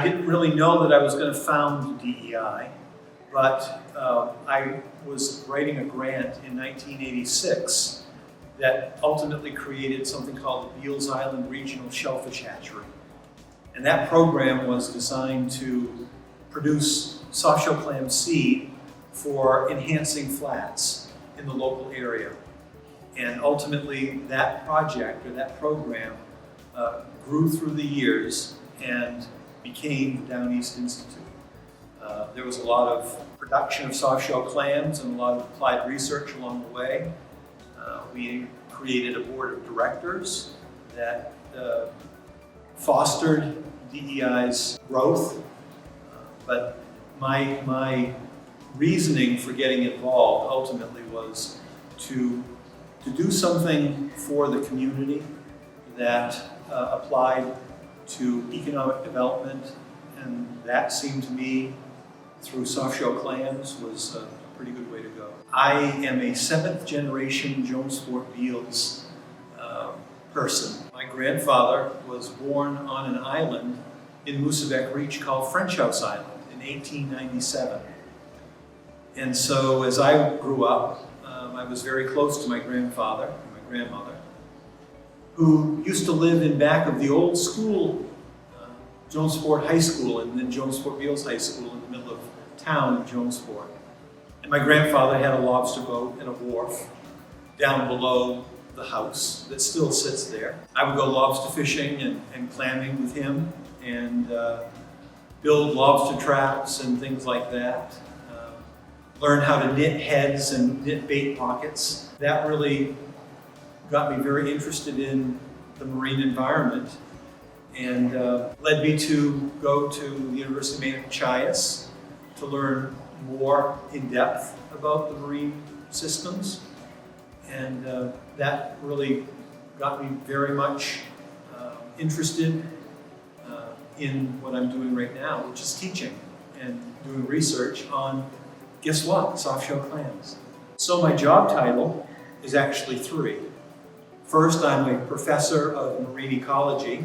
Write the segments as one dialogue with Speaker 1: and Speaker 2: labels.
Speaker 1: I didn't really know that I was going to found DEI, but I was writing a grant in 1986 that ultimately created something called the Beals Island Regional Shellfish Hatchery. And that program was designed to produce softshell clam seed for enhancing flats in the local area. And ultimately that project, or that program, grew through the years and became the Down East Institute. There was a lot of production of softshell clams and a lot of applied research along the way. We created a board of directors that fostered DEI's growth, but my reasoning for getting involved ultimately was to do something for the community that applied to economic development, and that seemed to me, through softshell clams, was a pretty good way to go. I am a 7th generation Jonesport Beals person. My grandfather was born on an island in Moosabec Reach called French House Island in 1897. And so as I grew up, I was very close to my grandfather and my grandmother, who used to live in back of the old school, Jonesport High School, and then Jonesport Beals High School in the middle of town in Jonesport. And my grandfather had a lobster boat and a wharf down below the house that still sits there. I would go lobster fishing and clamming with him and build lobster traps and things like that. Learn how to knit heads and knit bait pockets. That really got me very interested in the marine environment and led me to go to the University of Maine at Machias to learn more in depth about the marine systems. And that really got me very much interested in what I'm doing right now, which is teaching and doing research on, guess what, softshell clams. So my job title is actually 3. First, I'm a professor of marine ecology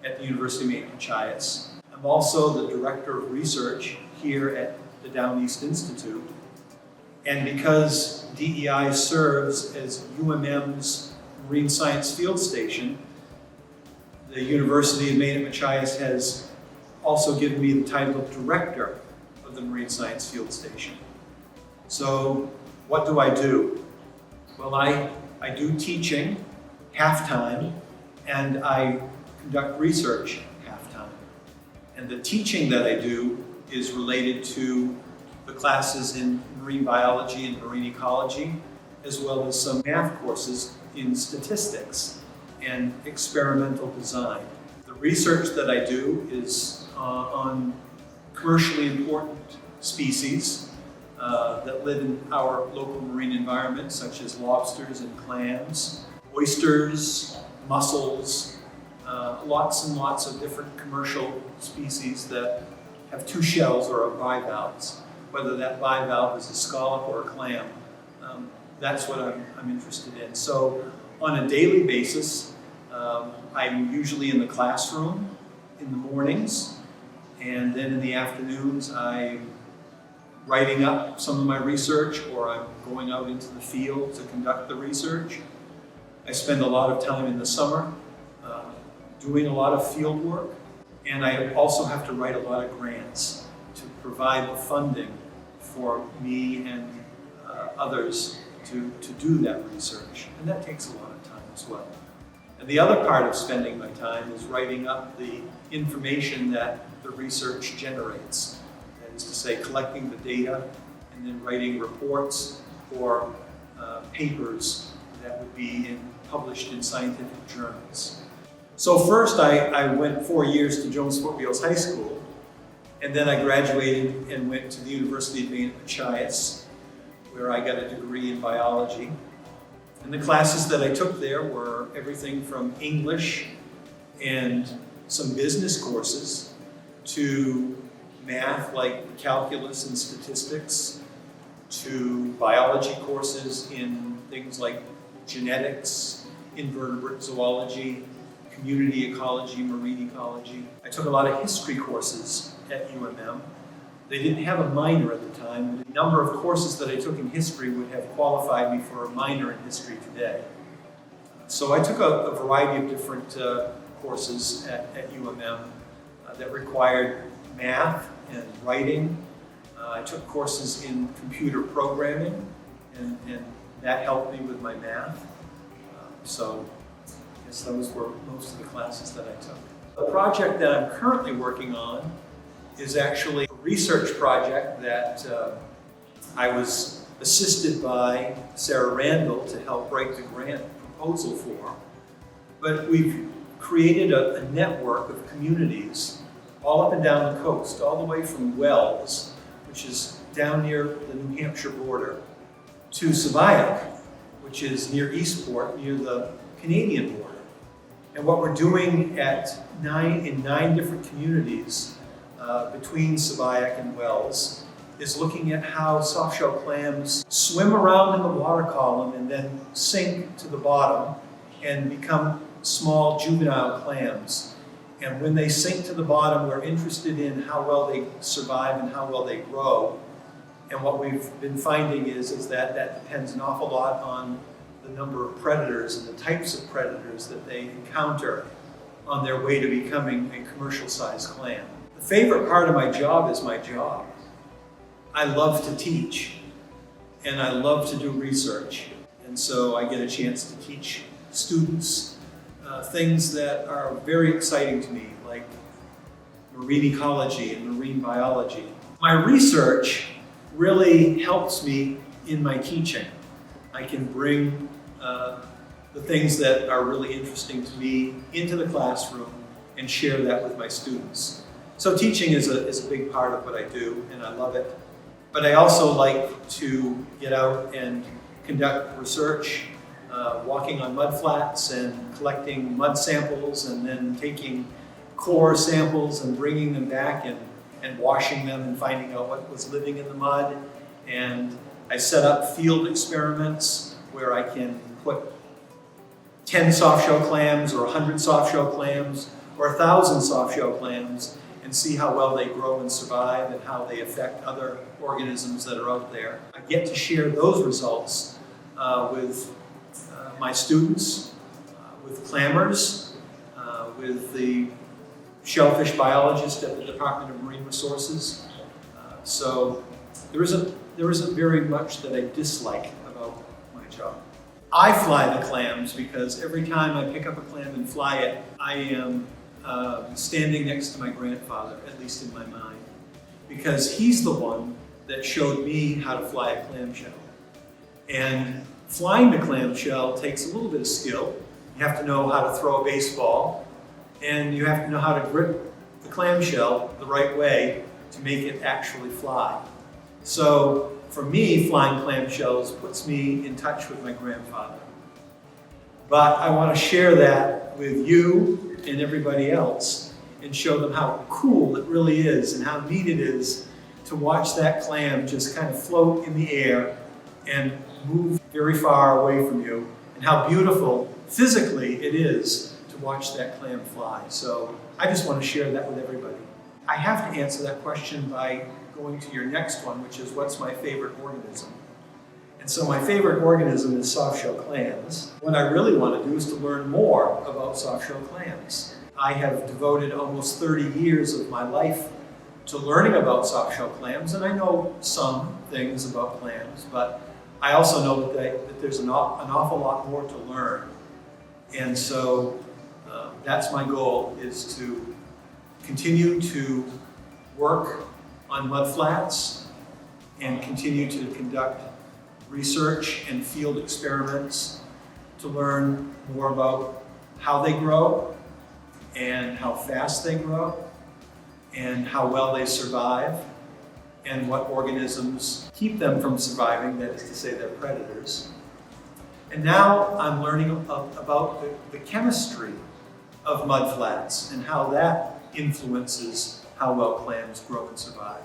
Speaker 1: at the University of Maine at Machias. I'm also the director of research here at the Down East Institute. And because DEI serves as UMM's Marine Science Field Station, the University of Maine at Machias has also given me the title of director of the Marine Science Field Station. So what do I do? Well, I do teaching half-time, and I conduct research half-time. And the teaching that I do is related to the classes in marine biology and marine ecology, as well as some math courses in statistics and experimental design. The research that I do is on commercially important species that live in our local marine environment, such as lobsters and clams, oysters, mussels, lots and lots of different commercial species that have 2 shells or are bivalves. Whether that bivalve is a scallop or a clam, that's what I'm interested in. So on a daily basis, I'm usually in the classroom in the mornings, and then in the afternoons I'm writing up some of my research, or I'm going out into the field to conduct the research. I spend a lot of time in the summer doing a lot of field work, and I also have to write a lot of grants to provide the funding for me and others to do that research, and that takes a lot of time as well. And the other part of spending my time is writing up the information that the research generates. That is to say, collecting the data and then writing reports or papers that would be published in scientific journals. So first I went 4 years to Jonesport Beals High School, and then I graduated and went to the University of Maine at Machias, where I got a degree in biology. And the classes that I took there were everything from English and some business courses to math like calculus and statistics, to biology courses in things like genetics, invertebrate zoology, community ecology, marine ecology. I took a lot of history courses at UMM. They didn't have a minor at the time. The number of courses that I took in history would have qualified me for a minor in history today. So I took a variety of different courses at UMM that required math and writing. I took courses in computer programming, and that helped me with my math. So I guess those were most of the classes that I took. The project that I'm currently working on is actually a research project that I was assisted by Sarah Randall to help write the grant proposal for. But we've created a network of communities all up and down the coast, all the way from Wells, which is down near the New Hampshire border, to Sevillac, which is near Eastport, near the Canadian border. And what we're doing in nine different communities between Sevillac and Wells is looking at how soft-shell clams swim around in the water column and then sink to the bottom and become small juvenile clams. And when they sink to the bottom, we're interested in how well they survive and how well they grow. And what we've been finding is that depends an awful lot on the number of predators and the types of predators that they encounter on their way to becoming a commercial-sized clam. The favorite part of my job is my job. I love to teach, and I love to do research. And so I get a chance to teach students things that are very exciting to me, like marine ecology and marine biology. My research really helps me in my teaching. I can bring the things that are really interesting to me into the classroom and share that with my students. So teaching is a big part of what I do, and I love it. But I also like to get out and conduct research, walking on mud flats and collecting mud samples and then taking core samples and bringing them back and washing them and finding out what was living in the mud. And I set up field experiments where I can put 10 soft-shell clams or 100 soft-shell clams or 1,000 soft-shell clams and see how well they grow and survive and how they affect other organisms that are out there. I get to share those results with my students, with clammers, with the shellfish biologist at the Department of Marine Resources. So there isn't very much that I dislike about my job. I fly the clams because every time I pick up a clam and fly it, I am standing next to my grandfather, at least in my mind, because he's the one that showed me how to fly a clamshell. And flying the clamshell takes a little bit of skill. You have to know how to throw a baseball, and you have to know how to grip the clamshell the right way to make it actually fly. So for me, flying clamshells puts me in touch with my grandfather. But I want to share that with you and everybody else and show them how cool it really is and how neat it is to watch that clam just kind of float in the air and move very far away from you, and how beautiful physically it is to watch that clam fly. So I just want to share that with everybody. I have to answer that question by going to your next one, which is what's my favorite organism? And so my favorite organism is soft-shell clams. What I really want to do is to learn more about soft-shell clams. I have devoted almost 30 years of my life to learning about soft-shell clams, and I know some things about clams, but I also know that there's an awful lot more to learn. And so that's my goal, is to continue to work on mudflats and continue to conduct research and field experiments to learn more about how they grow and how fast they grow and how well they survive and what organisms keep them from surviving, that is to say, they're predators. And now I'm learning about the chemistry of mudflats and how that influences how well clams grow and survive.